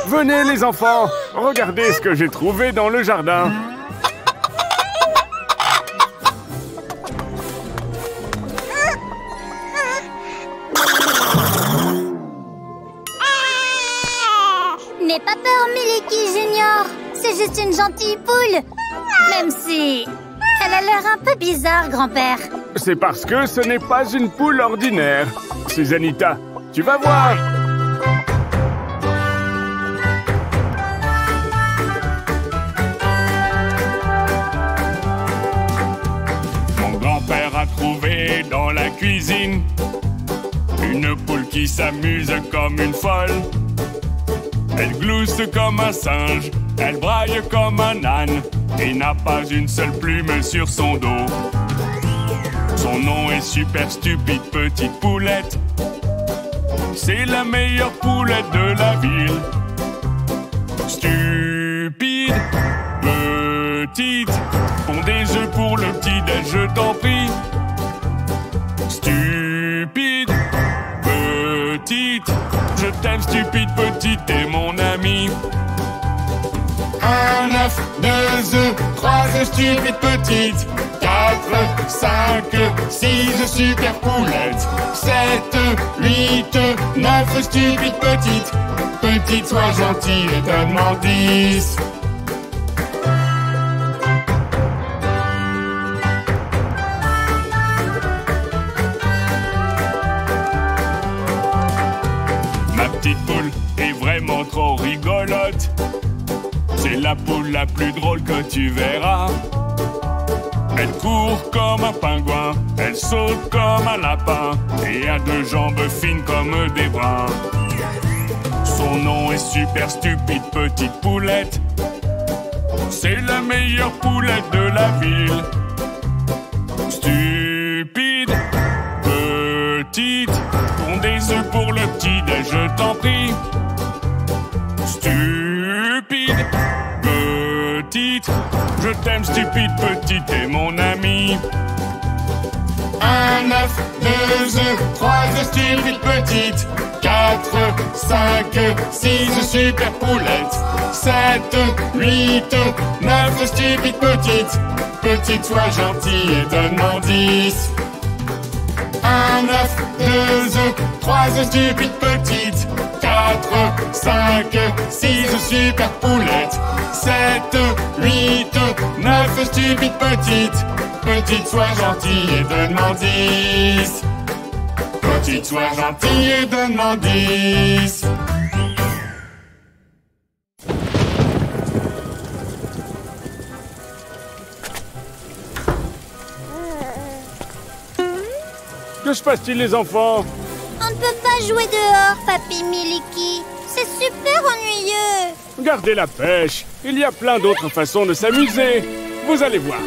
Venez les enfants, regardez ce que j'ai trouvé dans le jardin. N'aie pas peur, Miliki Junior. C'est juste une gentille poule. Même si elle a l'air un peu bizarre, grand-père. C'est parce que ce n'est pas une poule ordinaire. Susanita, tu vas voir. Mon grand-père a trouvé dans la cuisine une poule qui s'amuse comme une folle. Elle glousse comme un singe, elle braille comme un âne et n'a pas une seule plume sur son dos. Son nom est Super Stupide Petite Poulette. C'est la meilleure poulette de la ville. Stupide Petite, pond des œufs pour le petit-déj, je t'en prie. Stupide Petite, je t'aime stupide petite, t'es mon ami. Un œuf, 2 œufs, 3 œufs stupides petites, 4, 5, 6 super poulettes, 7, 8, 9 stupides petites. Petite, sois gentille et donne-moi 10. Ma petite poule est vraiment trop rigolote. C'est la poule la plus drôle que tu verras. Elle court comme un pingouin, elle saute comme un lapin et a 2 jambes fines comme des brins. Son nom est Super Stupide Petite Poulette. C'est la meilleure poulette de la ville. Stupide Petite, pond des œufs pour le petit-déj, je t'en prie. Stupide Petite, je t'aime stupide petite, t'es mon ami. Un œuf, 2 œufs, 3 œufs stupides petites, 4, 5, 6 super poulettes, 7, 8, 9 stupides petites. Petite, sois gentille et donne-moi 10. Un œuf, 2 œufs, 3 œufs stupides petites, 4, 5, 6 super poulettes, 7, 8, 9 stupides petites. Petite, sois gentille et donne-moi 10. Petite, sois gentille et donne-moi 10. Que se passe-t-il les enfants? On ne peut pas jouer dehors, Papy Miliki. C'est super ennuyeux. Gardez la pêche. Il y a plein d'autres façons de s'amuser. Vous allez voir.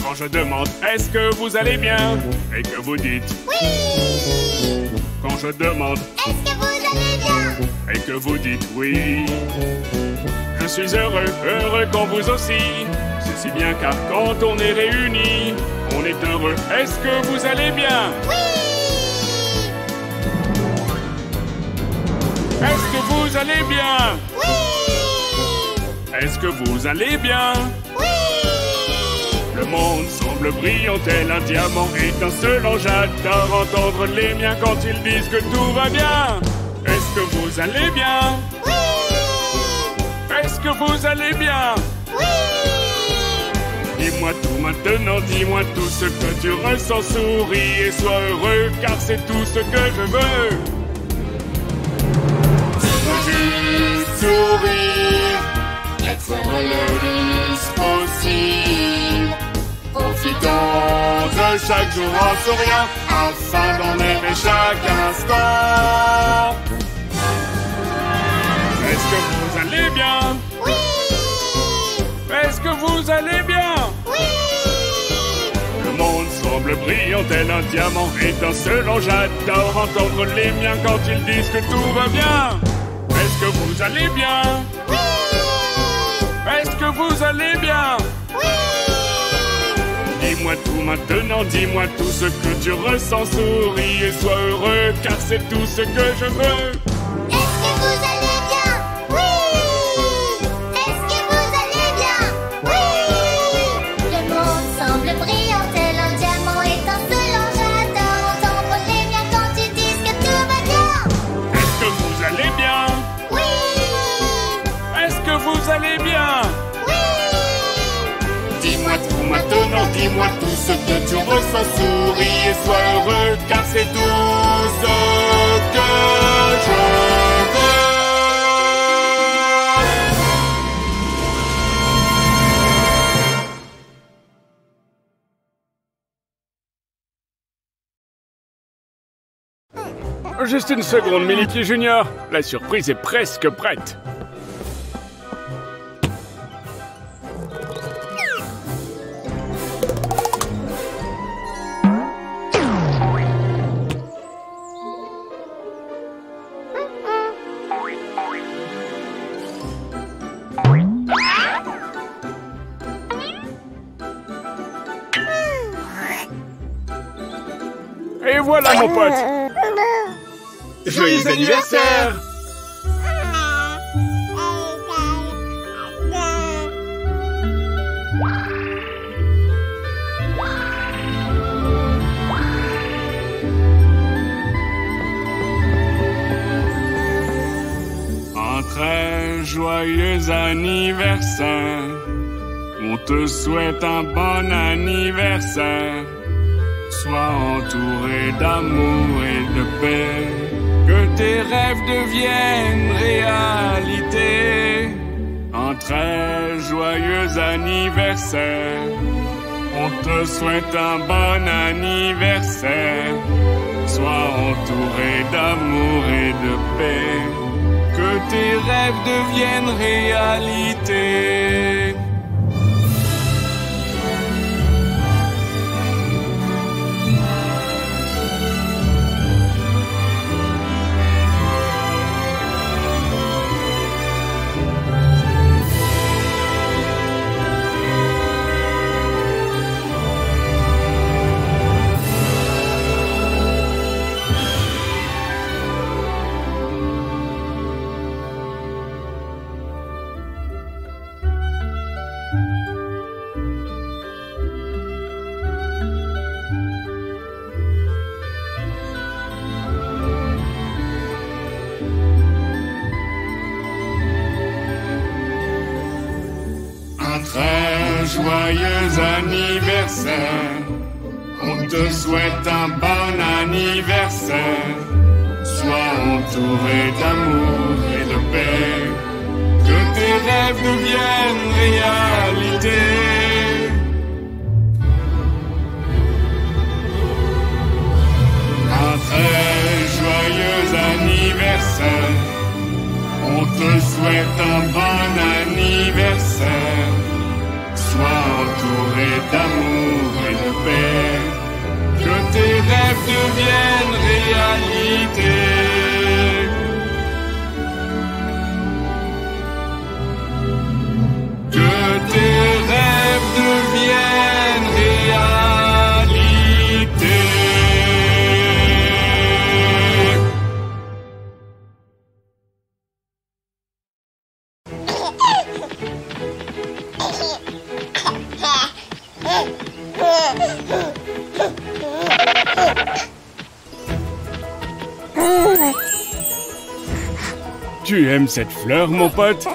Quand je demande est-ce que vous allez bien et que vous dites Oui. quand je demande Est-ce que vous allez bien et que vous dites oui, je suis heureux, heureux quand vous aussi. C'est si bien car quand on est réunis, on est heureux. Est-ce que vous allez bien? Oui. Est-ce que vous allez bien? Oui. Est-ce que vous allez bien? Oui. Le monde semble brillant tel un diamant étincelant. J'adore entendre les miens quand ils disent que tout va bien. Est-ce que vous allez bien? Oui. Est-ce que vous allez bien? Oui. Dis-moi tout maintenant, dis-moi tout ce que tu ressens. Souris et sois heureux car c'est tout ce que je veux. Juste sourire, être heureux le plus possible. Profitons de chaque jour en souriant afin d'en aimer chaque instant. Est-ce que vous allez bien? Oui. Est-ce que vous allez bien? Oui. Le monde semble brillant tel un diamant étincelant. J'adore entendre les miens quand ils disent que tout va bien. Est-ce que vous allez bien? Oui. Est-ce que vous allez bien? tout maintenant, dis-moi tout ce que tu ressens. Souris et sois heureux, car c'est tout ce que je veux. Est-ce que vous allez bien? Oui! Est-ce que vous allez bien? Oui! Le monde semble brillant, tel un diamant étincelant. J'adore entendre les miens quand ils disent que tout va bien. Est-ce que vous allez bien? Oui! Est-ce que vous allez bien? Oui! Dis-moi tout maintenant, dis-moi tout ce que tu ressens. Souris et sois heureux, car c'est tout ce que je veux. Juste une seconde, Milky Junior. La surprise est presque prête. Et voilà, mon pote. Joyeux anniversaire! Un très joyeux anniversaire. On te souhaite un bon anniversaire. Sois entouré d'amour et de paix. Que tes rêves deviennent réalité. Un très joyeux anniversaire. On te souhaite un bon anniversaire. Sois entouré d'amour et de paix. Que tes rêves deviennent réalité. Très joyeux anniversaire. On te souhaite un bon anniversaire. Sois entouré d'amour et de paix. Que tes rêves deviennent réalité. Un très joyeux anniversaire. On te souhaite un bon anniversaire. Sois entouré d'amour et de paix. Que tes rêves deviennent réalité. Que tes rêves deviennent réalité. Tu aimes cette fleur, mon pote?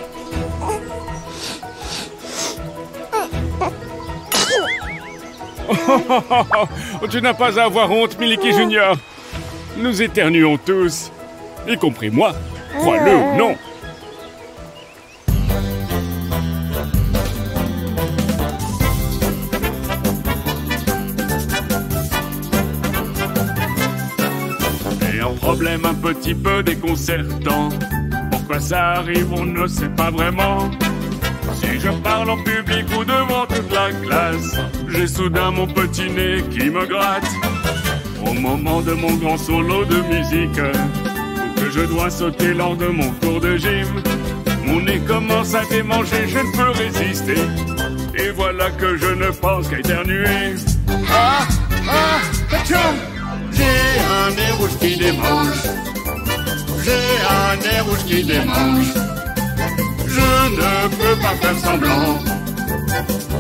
Tu n'as pas à avoir honte, Milky Junior. Nous éternuons tous, y compris moi. Crois-le ou non. Et un problème un petit peu déconcertant. Pourquoi ça arrive, on ne sait pas vraiment. Si je parle en public ou devant toute la classe, j'ai soudain mon petit nez qui me gratte. Au moment de mon grand solo de musique, ou que je dois sauter lors de mon cours de gym, mon nez commence à démanger, je ne peux résister. Et voilà que je ne pense qu'à éternuer. Ah, ah, atchoum! J'ai un nez rouge qui démange. J'ai un nez rouge qui démange. Je ne peux pas faire semblant.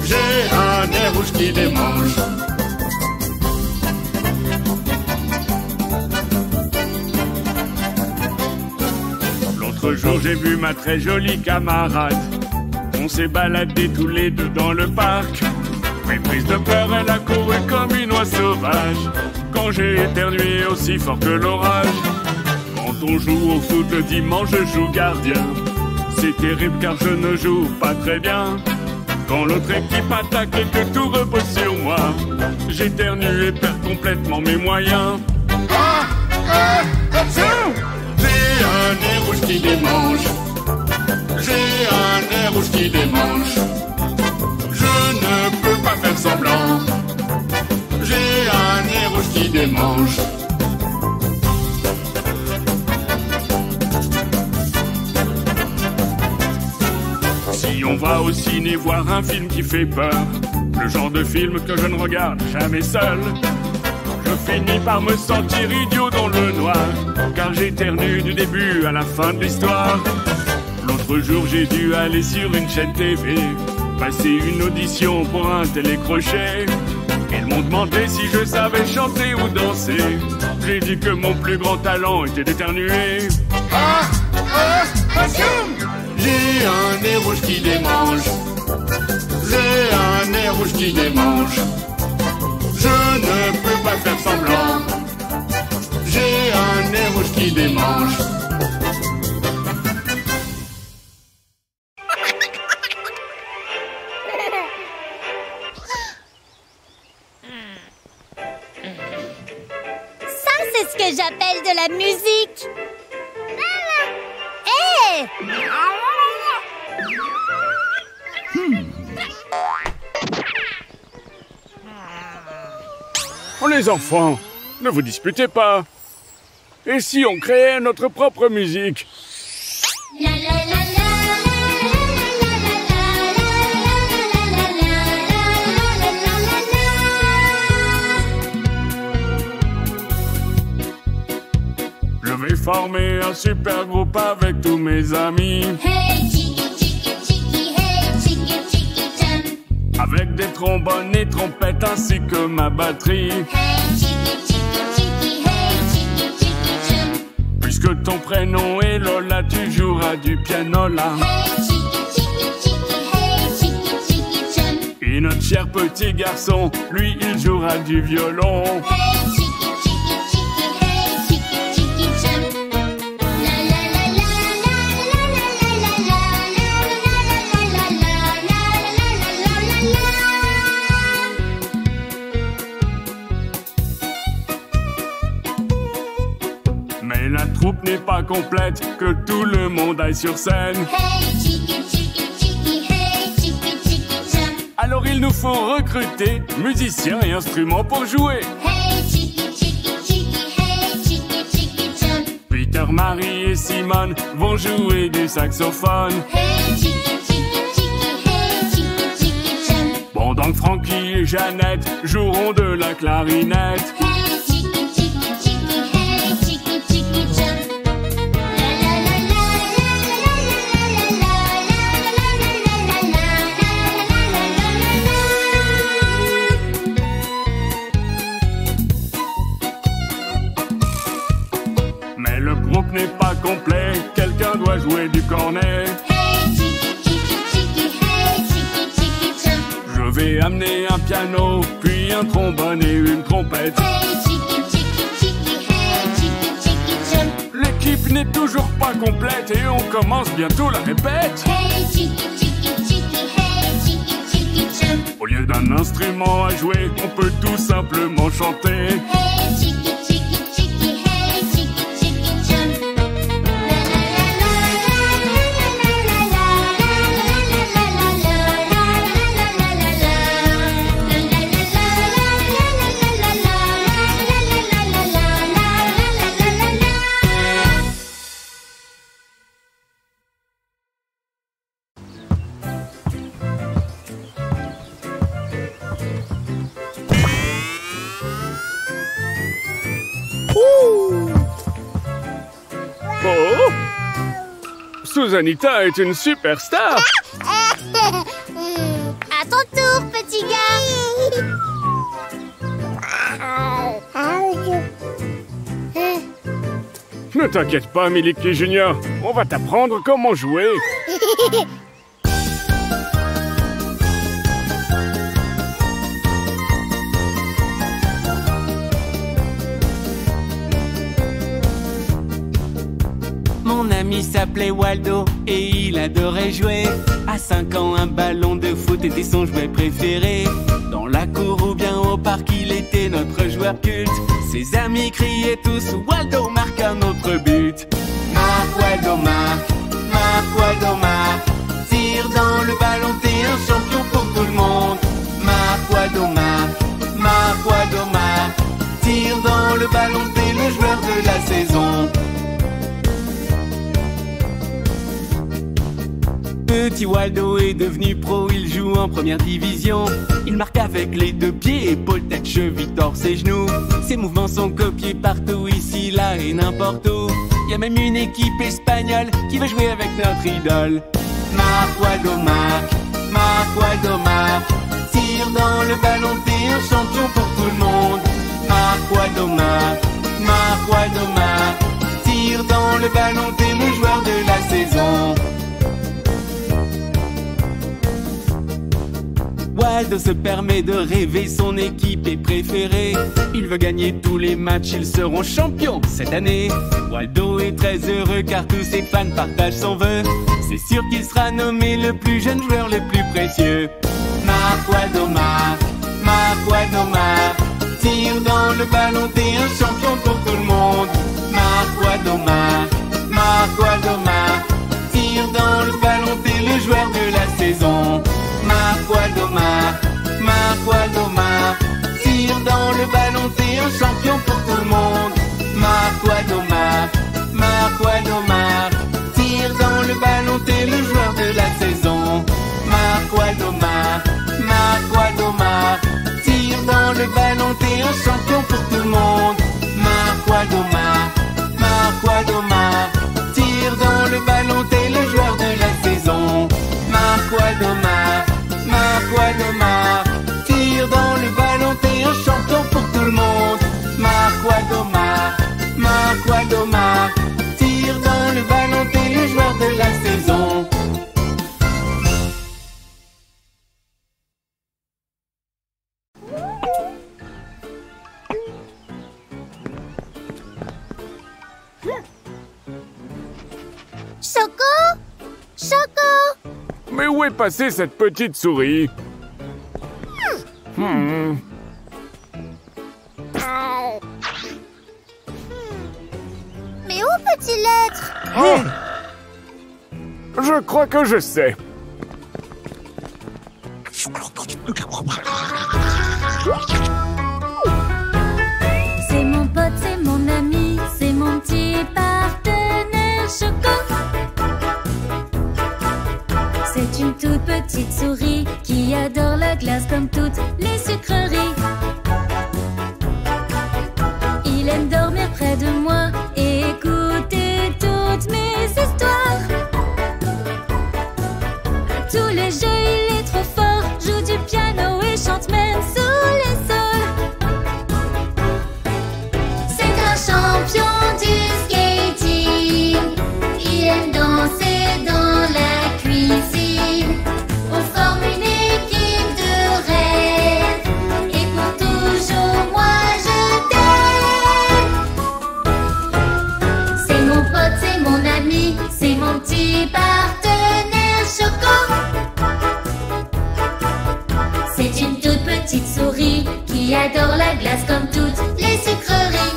J'ai un nez rouge qui démange. L'autre jour j'ai vu ma très jolie camarade. On s'est baladés tous les deux dans le parc. Mais prise de peur, elle a couru comme une oie sauvage. Quand j'ai éternué aussi fort que l'orage. Quand on joue au foot le dimanche, je joue gardien. C'est terrible car je ne joue pas très bien. Quand l'autre équipe attaque et que tout repose sur moi, j'éternue et perds complètement mes moyens. Ah, ah, atchoum! J'ai un nez rouge qui démange. J'ai un nez rouge qui démange. Je ne peux pas faire semblant. J'ai un nez rouge qui démange. Si on va au ciné voir un film qui fait peur, le genre de film que je ne regarde jamais seul, je finis par me sentir idiot dans le noir, car j'éternue du début à la fin de l'histoire. L'autre jour j'ai dû aller sur une chaîne TV, passer une audition pour un télécrochet. Ils m'ont demandé si je savais chanter ou danser. J'ai dit que mon plus grand talent était d'éternuer. Ah, ah, atchoum! J'ai un nez rouge qui démange. J'ai un nez rouge qui démange. Je ne peux pas faire semblant. J'ai un nez rouge qui démange. Ça, c'est ce que j'appelle de la musique. Hé! Oh les enfants, ne vous disputez pas. Et si on créait notre propre musique? La la la la Je vais former un super groupe avec tous mes amis. Hey chiki chiki chiki, hey chiki chiki jump. Avec des trombones et trompettes ainsi que ma batterie. Hey chiki chiki chiki, hey chiki chiki jump. Puisque ton prénom est Lola, tu joueras du piano là. Hey chiki chiki chiki, hey chiki chiki jump. Et notre cher petit garçon, lui, il jouera du violon. Hey chiki chiki chiki, hey chiki chiki jump. La la la la la la la la la la la la la. Mais la troupe n'est pas complète, que tout le monde aille sur scène. Hey chiki chiki chiki, hey chiki chiki jump. Alors il nous faut recruter musiciens et instruments pour jouer. Hey chiki chiki chiki, hey chiki chiki jump. Peter, Marie et Simone vont jouer du saxophone. Hey chiki chiki chiki, hey chiki chiki jump. Pendant que Frankie et Jeannette joueront de la clarinette. Hey chiki chiki chiki, hey chiki chiki jump. La la la la la la la la la la. Mais le groupe n'est pas complet, quelqu'un doit jouer du cornet. Hey chiki chiki chiki, hey chiki chiki jump. Je vais amener un piano, puis un trombone et une trompette. Hey chiki chiki chiki, hey chiki chiki jump. L'équipe n'est toujours pas complète et on commence bientôt la répète. Hey chiki chiki chiki, hey chiki chiki jump. Au lieu d'un instrument à jouer, on peut tout simplement chanter. Hey chiki chiki chiki, hey chiki chiki jump. La la la la la la la la Susanita est une superstar. À ton tour, petit gars. Ne t'inquiète pas, Miliki Junior. On va t'apprendre comment jouer. Mon ami s'appelait Waldo et il adorait jouer. À 5 ans, un ballon de foot était son jouet préféré. Dans la cour ou bien au parc, il était notre joueur culte. Ses amis criaient tous Waldo marque un autre but. Marc, Waldo marque, Marc, Waldo marque. Tire dans le ballon, t'es un champion pour tout le monde. Marc, Waldo marque, Marc, Waldo marque. Tire dans le ballon, t'es le joueur de la saison. Petit Waldo est devenu pro, il joue en première division. Il marque avec les deux pieds, épaules, tête, cheville, torse et genoux. Ses mouvements sont copiés partout, ici, là et n'importe où. Il y a même une équipe espagnole qui veut jouer avec notre idole. Marc, Waldo marque, Marc, Waldo marque. Tire dans le ballon, t'es un champion pour tout le monde. Marc, Waldo marque, Marc, Waldo marque. Tire dans le ballon, t'es le joueur de la saison. Waldo se permet de rêver, son équipe est préférée. Il veut gagner tous les matchs, ils seront champions cette année. Waldo est très heureux car tous ses fans partagent son vœu. C'est sûr qu'il sera nommé le plus jeune joueur le plus précieux. Marc, Waldo marque, Marc, Waldo marque. Tire dans le ballon, t'es un champion pour tout le monde. Marc, Waldo marque, Marc, Waldo marque. Tire dans le ballon, t'es le joueur de la saison. Marc, Waldo marque, Marc, Waldo marque. Tire dans le ballon, t'es un champion pour tout le monde. Marc, Waldo marque, Marc, Waldo marque. Tire dans le ballon, t'es le joueur de la saison. Marc, Waldo marque, Marc, Waldo marque. Tire dans le ballon, t'es un champion pour tout le monde. Marc, Waldo marque, Marc, Waldo marque. Tire dans le ballon, t'es le joueur de la saison. Marc, Waldo marque, Marc, Waldo marque. Tire dans le ballon, t'es un champion pour tout le monde. Marc, Waldo marque, Marc, Waldo marque. Tire dans le ballon, t'es le joueur de la saison. Choco, Choco. Mais où est passée cette petite souris? Mais où peut-il être? Je crois que je sais. C'est mon pote, c'est mon ami, c'est mon petit partenaire Choco. C'est une toute petite souris qui adore la glace comme toutes les sucreries. Il aime dormir près de moi et écouter toutes mes histoires. À tous les jeux, il est trop fort, joue du piano et chante même sous les sols. C'est un champion du skating. Il aime danser dans la cuisine. On forme une équipe de rêve. Et pour toujours, moi je t'aime. C'est mon pote, c'est mon ami, c'est mon petit partenaire Choco. C'est une toute petite souris qui adore la glace comme toutes les sucreries.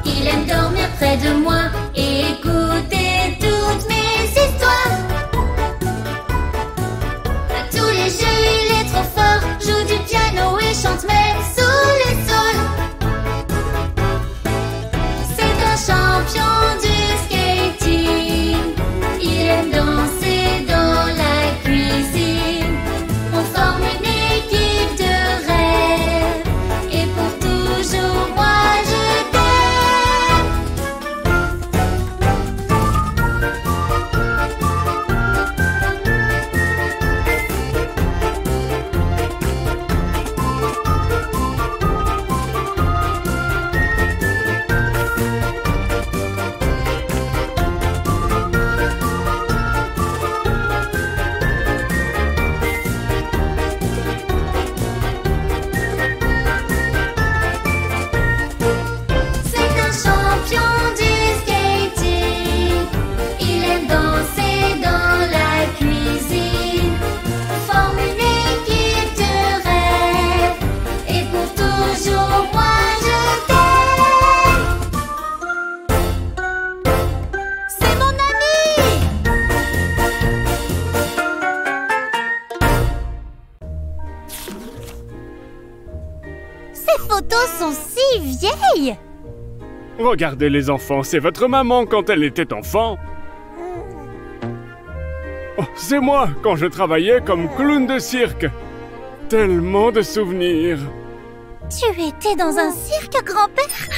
Il aime dormir près de moi et écouter toutes mes histoires. À tous les jeux, il est trop fort, joue du piano et chante même sous les sols. C'est un champion du skating. Il aime danser dans la cuisine. On forme une équipe de rêve. vieille. Regardez les enfants, c'est votre maman quand elle était enfant. Oh, c'est moi quand je travaillais comme clown de cirque. Tellement de souvenirs. Tu étais dans un cirque, grand-père?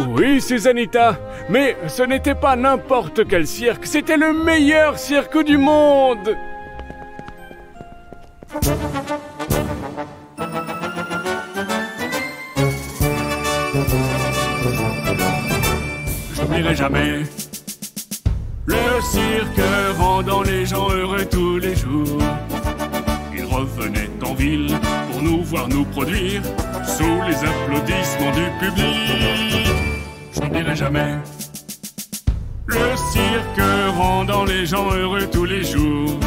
Oui, Susanita, mais ce n'était pas n'importe quel cirque, c'était le meilleur cirque du monde. Je n'oublierai jamais. Le cirque rendant les gens heureux tous les jours. Ils revenaient en ville pour nous voir nous produire sous les applaudissements du public. Je n'oublierai jamais. Le cirque rendant les gens heureux tous les jours.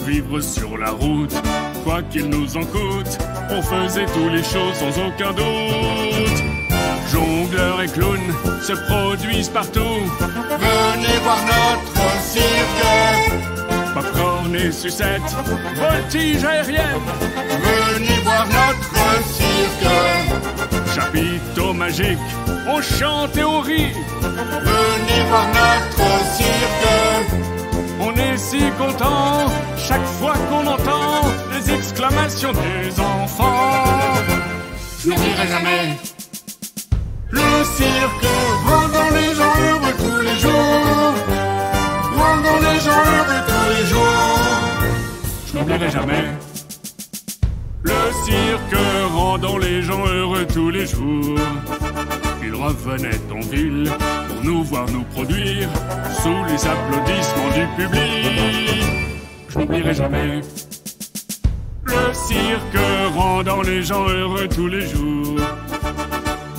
Vivre sur la route, quoi qu'il nous en coûte, on faisait tous les shows sans aucun doute. Jongleurs et clowns se produisent partout. Venez voir notre cirque. Popcorn et sucette, voltige aérienne. Venez voir notre cirque. Chapiteau magique, on chante et on rit. Venez voir notre cirque. On est si content chaque fois qu'on entend les exclamations des enfants. Je n'oublierai jamais. Le cirque rendant les gens heureux tous les jours. Rendant les gens heureux tous les jours. Je n'oublierai jamais. Le cirque rendant les gens heureux tous les jours. Ils revenaient en ville pour nous voir nous produire sous les applaudissements du public. Je n'oublierai jamais. Le cirque rendant les gens heureux tous les jours.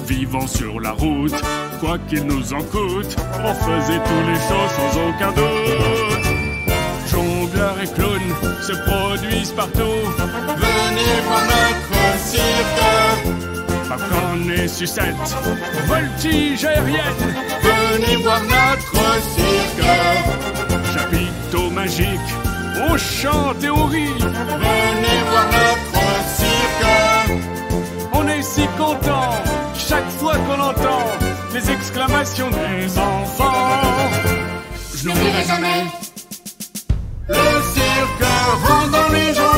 Vivant sur la route, quoi qu'il nous en coûte, on faisait tous les shows sans aucun doute. Jongleurs et clowns se produisent partout. Venez voir notre cirque. Popcorn et sucette, voltige aérienne. Venez voir notre cirque. Chapiteau magique, on chante et on rit. Venez voir notre cirque. On est si content chaque fois qu'on entend les exclamations des enfants. Je n'oublierai jamais. Le cirque rendant les gens